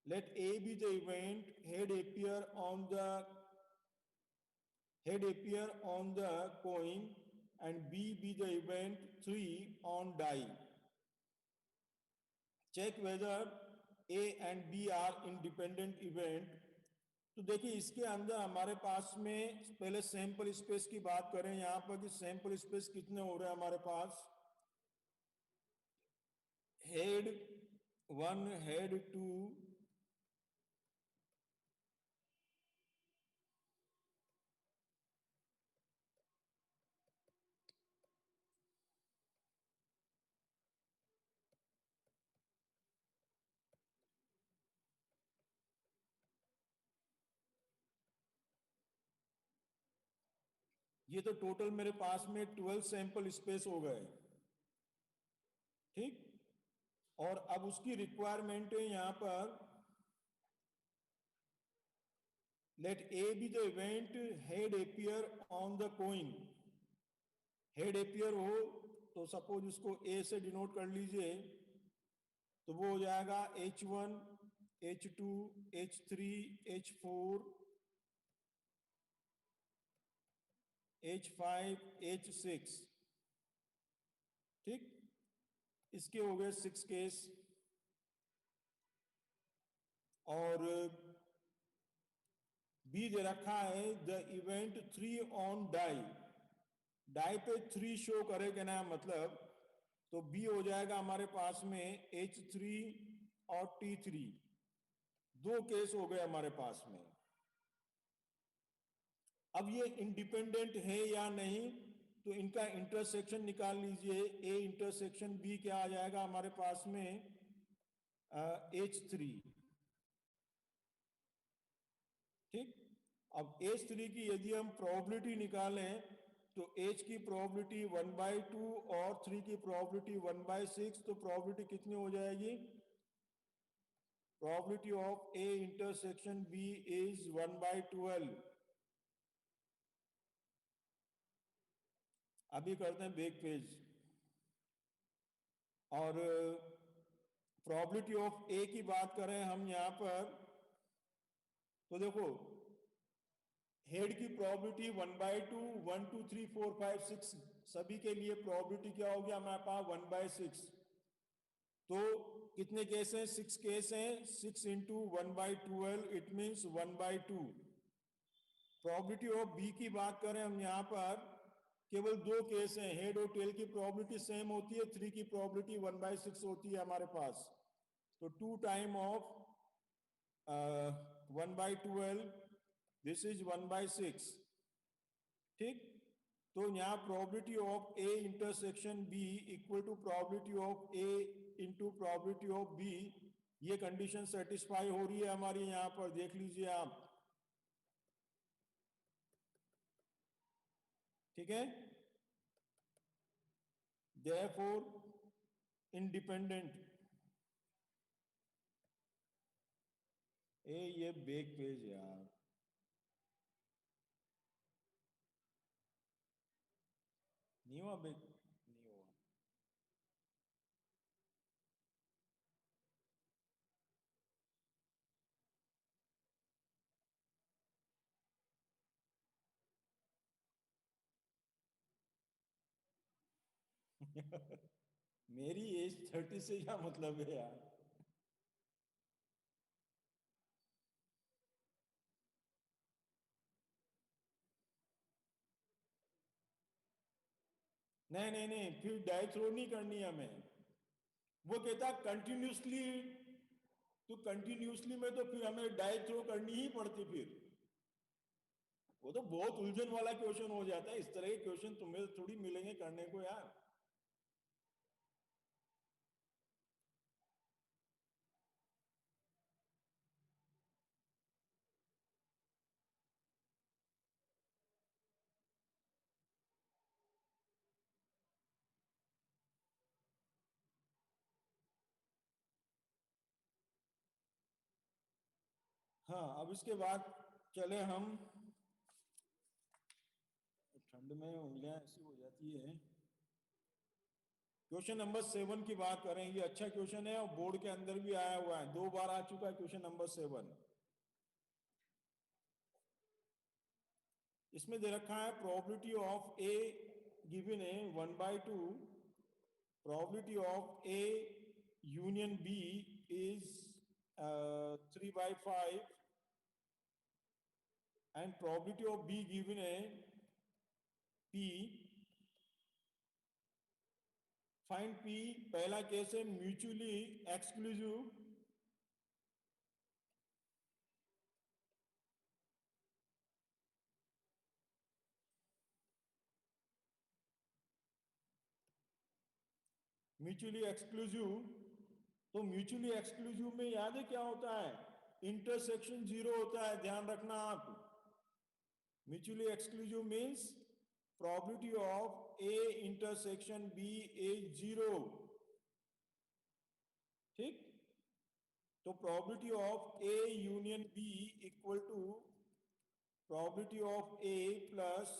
let A be the event, head appear on the coin and B be the event 3 on die. Check whether A and B are independent event। तो देखिए इसके अंदर हमारे पास में पहले sample space की बात करें यहां पर कि सैंपल स्पेस कितने हो रहे हैं हमारे पास? हेड 1, हेड 2, ये तो टोटल मेरे पास में 12 सैंपल स्पेस हो गए, ठीक। और अब उसकी रिक्वायरमेंट है यहां पर, let A be the event head appear on the coin. Head appear हो तो सपोज उसको ए से डिनोट कर लीजिए, तो वो हो जाएगा H1, H2, H3, H4, H5, H6, ठीक। इसके हो गए 6 केस। और बी दे रखा है the event 3 on die. Die पे 3 शो करे, कहना है मतलब, तो बी हो जाएगा हमारे पास में H3 और T3। 2 केस हो गए हमारे पास में। अब ये इंडिपेंडेंट है या नहीं, तो इनका इंटरसेक्शन निकाल लीजिए। ए इंटरसेक्शन बी क्या आ जाएगा हमारे पास में, H3, ठीक। अब H3 की यदि हम प्रोबेबिलिटी निकालें, तो H की प्रोबेबिलिटी 1/2 और 3 की प्रोबेबिलिटी 1/6, तो प्रोबेबिलिटी कितनी हो जाएगी? Probability of A intersection B is 1/12। अभी करते हैं बैक पेज। और प्रोबेबिलिटी ऑफ ए की बात करें हम यहां पर, तो देखो हेड की प्रोबेबिलिटी 1/2, 1 2 3 4 5 6, सभी के लिए प्रोबेबिलिटी क्या होगी हमारे पास? 1/6। तो कितने केस हैं? 6 केस हैं। 6 into 1/12, it means 1/2। Probability of B की बात करें हम यहां पर, केवल 2 केस हैं। हेड और टेल की प्रोबेबिलिटी सेम होती है, 3 की प्रोबेबिलिटी 1/6 होती है हमारे पास। तो 2 टाइम ऑफ 1/12, दिस इज 1/6, ठीक। तो यहाँ probability of A intersection B equal to probability of A into probability of B, ये कंडीशन सेटिस्फाई हो रही है हमारी। यहाँ पर देख लीजिए आप, ठीक है। Therefore independent. ए ये बैक पेज यार, नहीं हुआ बैक, नहीं हुआ। मेरी एज 30 से क्या मतलब है यार? नहीं नहीं नहीं, फिर डाई थ्रो नहीं करनी हमें। वो कहता कंटिन्यूसली, तो कंटिन्यूसली में तो फिर हमें डाई थ्रो करनी ही पड़ती फिर। वो तो बहुत उलझन वाला क्वेश्चन हो जाता है। इस तरह के क्वेश्चन तुम्हें थोड़ी मिलेंगे करने को यार। हाँ, अब इसके बाद चले हम, ठंड में उंगलियां ऐसी हो जाती है। क्वेश्चन नंबर 7 की बात करें। ये अच्छा क्वेश्चन है और बोर्ड के अंदर भी आया हुआ है, 2 बार आ चुका है क्वेश्चन नंबर 7। इसमें दे रखा है प्रोबेबिलिटी ऑफ ए गिवन है 1/2, probability of A union B is 3/5, and probability of B given है पी। Find P. पहला केस है म्यूचुअली एक्सक्लूसिव, म्यूचुअली एक्सक्लूसिव। तो म्यूचुअली एक्सक्लूसिव में याद है क्या होता है? इंटरसेक्शन जीरो होता है, ध्यान रखना आप। Mutually exclusive means probability of A intersection B is 0. ठीक, तो probability of A union B equal to probability of A plus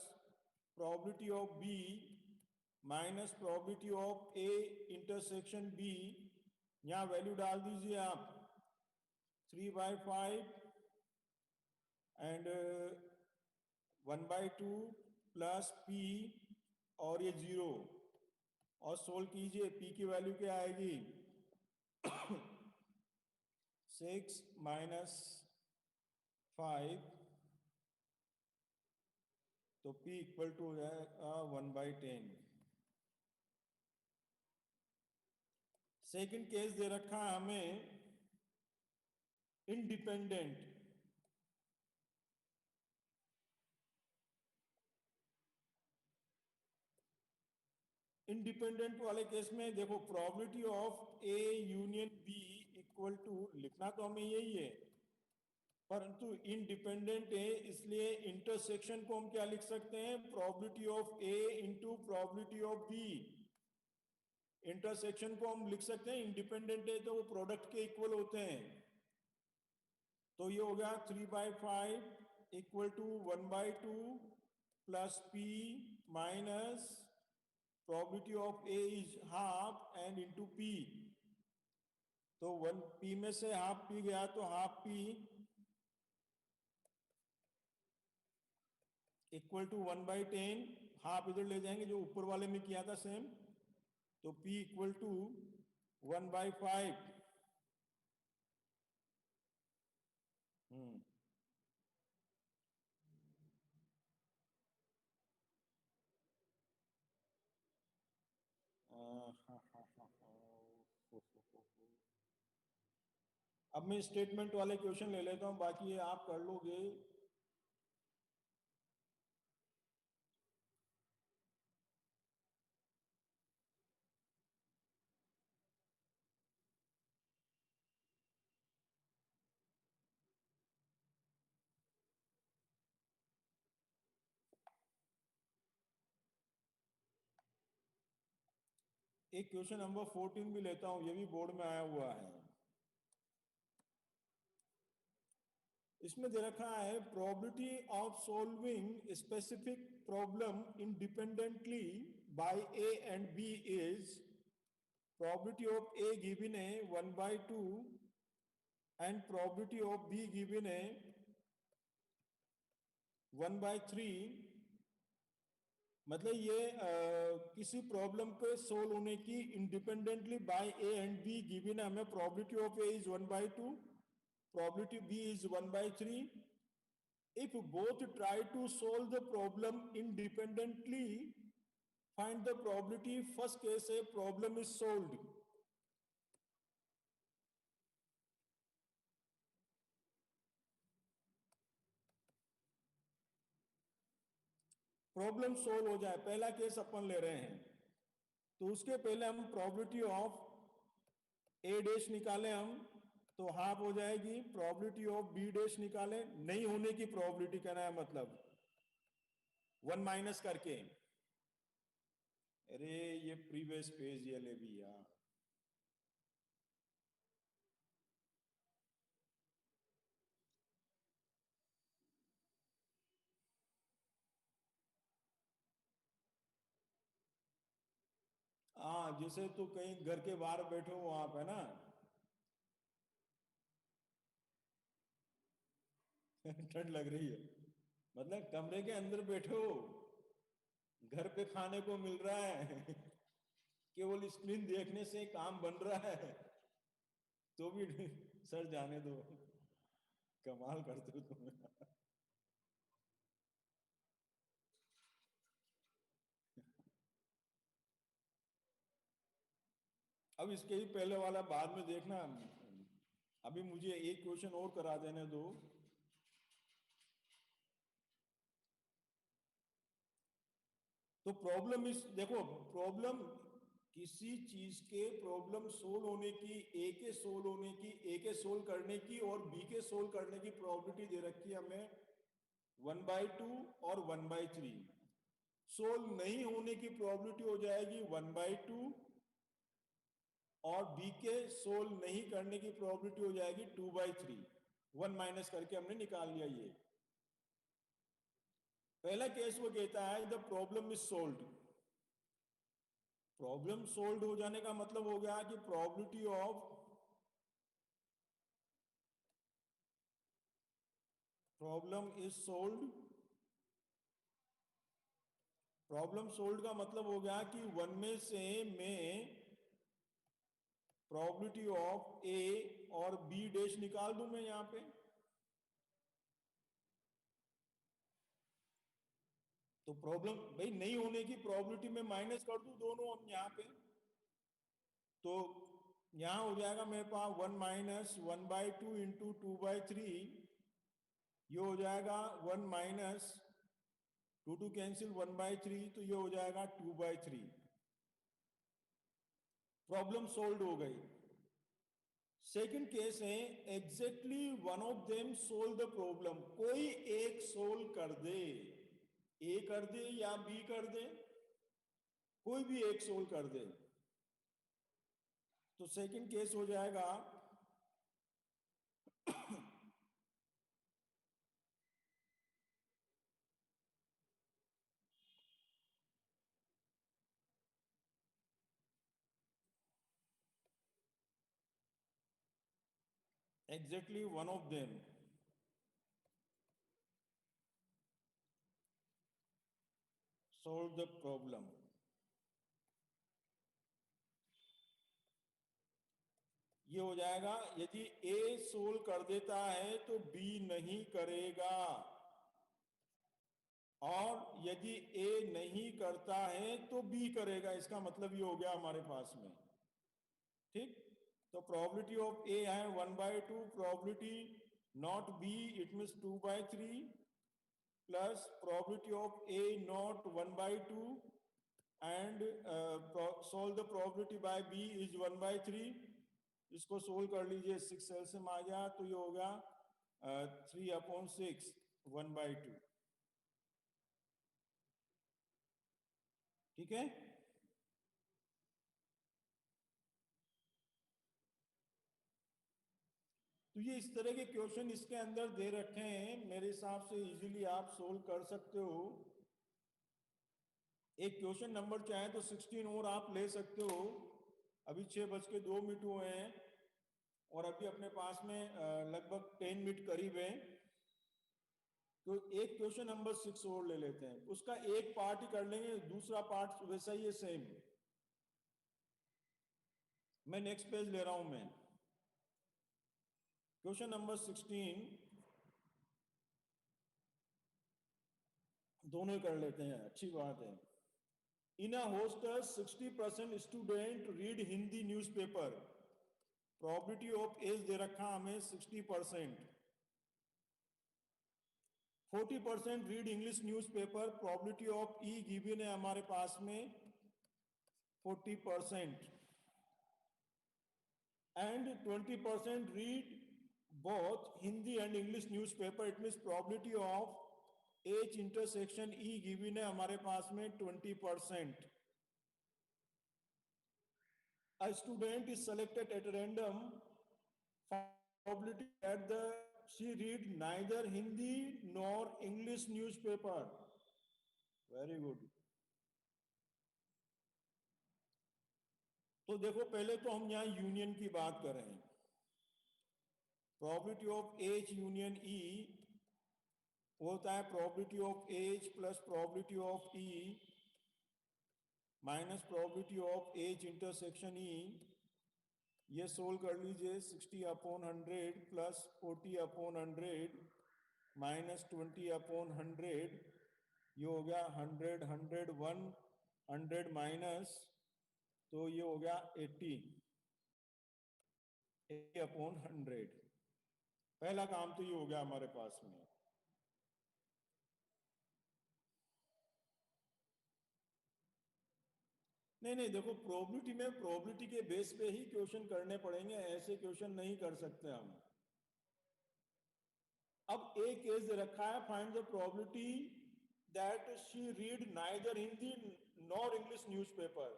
probability of B minus probability of A intersection B. यहाँ value डाल दीजिए आप 3/5 एंड 1/2 प्लस P और ये 0 और solve कीजिए. P की वैल्यू क्या आएगी 6 माइनस 5, तो P इक्वल टू हो जाएगा 1/10. सेकंड केस दे रखा है हमें इंडिपेंडेंट. इंडिपेंडेंट वाले केस में देखो probability of A union B equal to, लिखना तो हमें यही है परंतु इंडिपेंडेंट है इसलिए इंटरसेक्शन को हम क्या लिख सकते हैं probability of A into probability of B. Intersection को हम लिख सकते हैं इंडिपेंडेंट है तो वो प्रोडक्ट के इक्वल होते हैं. तो ये हो गया 3/5 equal to 1/2 plus P minus probability of A is half and into P. तो 1 P में से हाफ P गया तो half P equal to 1/10. Half इधर ले जाएंगे जो ऊपर वाले में किया था सेम, तो P इक्वल टू 1/5. अब मैं स्टेटमेंट वाले क्वेश्चन ले लेता हूं, बाकी ये आप कर लोगे. एक क्वेश्चन नंबर 14 भी लेता हूं, ये भी बोर्ड में आया हुआ है. इसमें दे रखा है probability of solving specific problem independently by A and B is probability of A given a 1/2 and probability of B given a 1/3. मतलब ये किसी प्रॉब्लम के सोल्व होने की independently by A and B given हमें probability of A is 1/2, probability B is 1/3. If both try to solve the problem independently, find the probability. First case a problem is solved. Problem solve हो जाए, पहला case अपन ले रहे हैं तो उसके पहले हम प्रोबेबिलिटी ऑफ ए डैश निकालें हम, तो हाफ हो जाएगी. प्रोबेबिलिटी ऑफ बी डैश निकालें, नहीं होने की प्रोबेबिलिटी कहना है मतलब 1 माइनस करके. अरे ये प्रीवियस पेज ये ले भी यार. हाँ, जैसे तो कहीं घर के बाहर बैठे हो वहां पे ना ठंड लग रही है, मतलब कमरे के अंदर बैठे हो, घर पे खाने को मिल रहा है केवल स्क्रीन देखने से काम बन रहा है तो भी सर जाने दो, कमाल करते हो तुम. अब इसके ही पहले वाला बाद में देखना, अभी मुझे एक क्वेश्चन और करा देने दो. तो प्रॉब्लम इस देखो, प्रॉब्लम किसी चीज के प्रॉब्लम सोल्व होने की, ए के सोल्व होने की, ए के सोल्व करने की और बी के सोल्व करने की प्रोबेबिलिटी दे रखी है हमें 1/2 और 1/3. सोल्व नहीं होने की प्रोबेबिलिटी हो जाएगी 1/2 और बी के सोल्व नहीं करने की प्रोबेबिलिटी हो जाएगी 2/3। 1 माइनस करके हमने निकाल लिया। ये पहला केस वो कहता है the problem is solved. Problem solve हो जाने का मतलब हो गया कि probability of problem is solved. Problem solve का मतलब हो गया कि 1 में से मैं प्रोबेबिलिटी ऑफ ए और बी डैश निकाल दूं मैं यहां पे। तो प्रॉब्लम भाई नहीं होने की प्रोबेबिलिटी में माइनस कर दूं दोनों हम यहां पे। तो यहां हो जाएगा मेरे पास 1 माइनस 1/2 इंटू 2/3। ये हो जाएगा 1 माइनस 2 कैंसिल 1/3, तो ये हो जाएगा 2/3। प्रॉब्लम सोल्व हो गई। सेकंड केस है exactly one of them solve the problem. कोई एक सोल्व कर दे, ए कर दे या बी कर दे, कोई भी एक सोल्व कर दे। तो सेकंड केस हो जाएगा exactly one of them solve the problem. ये हो जाएगा यदि ए सोल्व कर देता है तो बी नहीं करेगा, और यदि ए नहीं करता है तो बी करेगा। इसका मतलब ये हो गया हमारे पास में। ठीक, तो प्रोबेबिलिटी ऑफ ए है 1/2, probability not B it means 2/3, plus probability of A not 1/2 and solve the probability by B is 1/3। इसको सोल्व कर लीजिए, 6 एलसीएम आ गया तो ये हो गया 3/6 1/2। ठीक है, तो ये इस तरह के क्वेश्चन इसके अंदर दे रखे हैं। मेरे हिसाब से इजीली आप सोल्व कर सकते हो। एक क्वेश्चन नंबर चाहे तो 16 और आप ले सकते हो। अभी 6:02 हुए हैं और अभी अपने पास में लगभग 10 मिनट करीब है। तो एक क्वेश्चन नंबर 6 और ले लेते हैं, उसका एक पार्ट ही कर लेंगे, दूसरा पार्ट वैसा ही है सेम। मैं नेक्स्ट पेज ले रहा हूं मैं। क्वेश्चन नंबर 16 दोनों ही कर लेते हैं, अच्छी बात है। In a hostel 60% student read Hindi newspaper. Probability of H दे रखा हमें 60%। 40% read English newspaper. Probability of E given है हमारे पास में 40%। एंड 20% रीड both Hindi and English newspaper. It means probability of H intersection E given है हमारे पास में 20%. A student is selected at random. Probability that the she read neither Hindi nor English newspaper. Very good. तो देखो पहले तो हम यहाँ यूनियन की बात कर रहे हैं। Probability of H union E होता है probability of H plus probability of E minus probability of H intersection E। ये सोल्व कर लीजिए, 60/100 प्लस 40/100 माइनस 20/100। ये हो गया 100 100 100 माइनस, तो ये हो गया 80/100। पहला काम तो ये हो गया हमारे पास में। नहीं देखो, प्रोबेबिलिटी में प्रोबेबिलिटी के बेस पे ही क्वेश्चन करने पड़ेंगे, ऐसे क्वेश्चन नहीं कर सकते हम। अब एक केस दे रखा है, find the probability that she read neither Hindi nor English newspaper.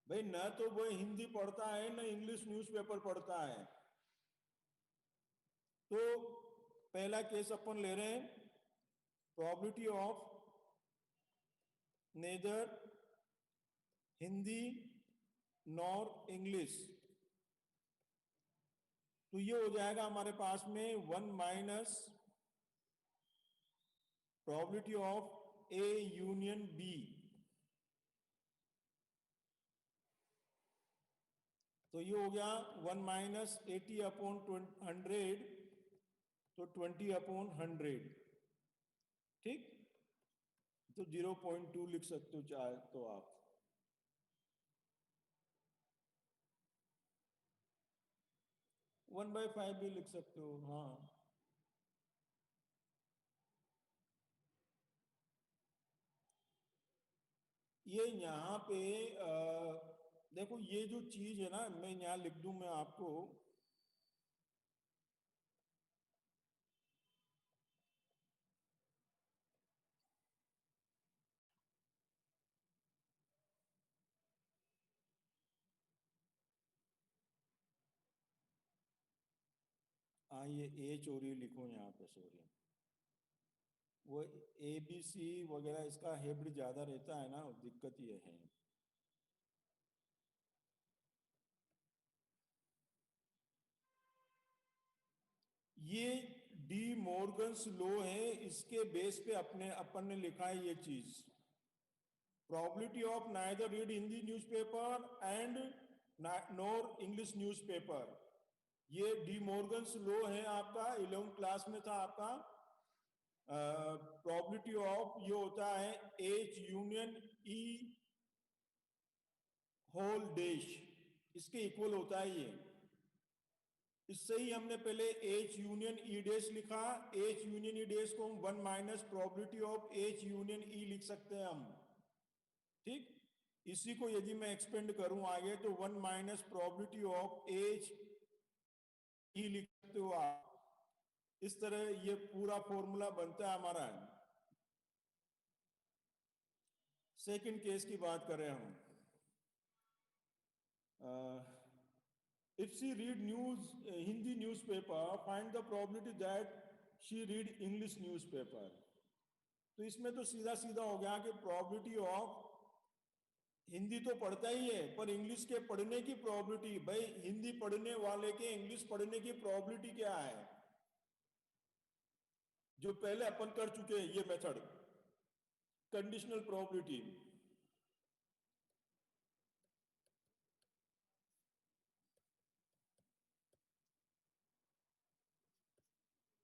भाई न तो वो हिंदी पढ़ता है न इंग्लिश न्यूज़पेपर पढ़ता है। तो पहला केस अपन ले रहे हैं, probability of neither Hindi nor English. तो ये हो जाएगा हमारे पास में 1 minus probability of A union B. तो ये हो गया 1 माइनस 80/100, तो 20/100। ठीक, तो 0.2 लिख सकते हो चाहे तो आप। वन बाई 5 भी लिख सकते हो। हाँ, ये यहाँ पे देखो ये जो चीज है ना, मैं यहाँ लिख दूं मैं आपको, हाँ ये ए चोरी लिखो यहाँ पे, सॉरी। वो ए बी सी वगैरह इसका हेब्ड ज्यादा रहता है ना, दिक्कत ये है। ये डी मॉर्गन्स लॉ है, इसके बेस पे अपन ने लिखा है ये चीज। Probability of neither read Hindi newspaper and nor English newspaper, ये डी मॉर्गन्स लॉ है आपका, 11th क्लास में था आपका। प्रोबेबिलिटी ऑफ ये होता है H union E whole dash, इसके इक्वल होता है ये। इससे ही हमने पहले एच यूनियन ई डैश लिखा, एच यूनियन ई डैश को हम 1 minus probability of H union E लिख सकते हैं हम। ठीक, इसी को यदि मैं एक्सपेंड करूं आगे तो 1 minus probability of H E लिख सकते हो आप। इस तरह ये पूरा फॉर्मूला बनता है हमारा। सेकंड केस की बात करें हम, if she read Hindi newspaper, find the probability that she read English newspaper। तो इसमें तो सीधा सीधा हो गया कि प्रोबेबिलिटी ऑफ, हिंदी तो पढ़ता ही है पर इंग्लिश के पढ़ने की प्रोबेबिलिटी, भाई हिंदी पढ़ने वाले के इंग्लिश पढ़ने की प्रोबेबिलिटी क्या है, जो पहले अपन कर चुके हैं ये मेथड, कंडीशनल प्रोबेबिलिटी।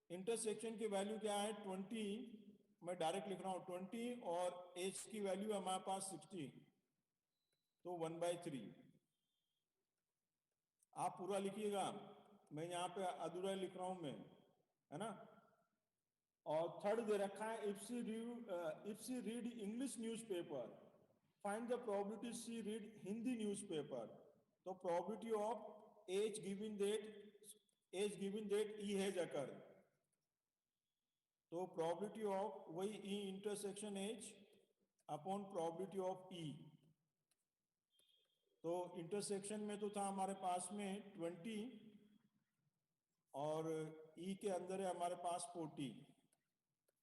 इंटरसेक्शन की वैल्यू क्या है 20, मैं डायरेक्ट लिख रहा हूं 20, और एच की वैल्यू है हमारे पास 60, तो 1/3। आप पूरा लिखिएगा, मैं यहाँ पे अधूरा लिख रहा हूं मैं, है ना। और थर्ड दे रखा है if she read English newspaper, find the probability she read Hindi newspaper. तो probability of H given that E has occur, तो प्रोबेबिलिटी ऑफ वही E intersection H upon probability of E. तो इंटरसेक्शन में तो था हमारे पास में 20, और ई के अंदर है हमारे पास 40,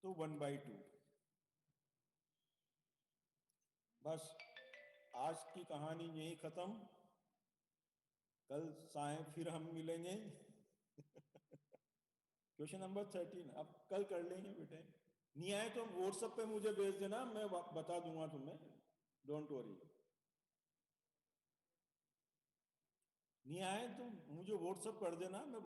तो 1/2। बस आज की कहानी यही खत्म, कल साय फिर हम मिलेंगे। क्वेश्चन नंबर 13 अब कल कर लेंगे बेटे। नहीं आए तो व्हाट्सएप पे मुझे भेज देना, मैं बता दूंगा तुम्हें, डोंट वरी। नहीं आए तो मुझे व्हाट्सएप कर देना, मैं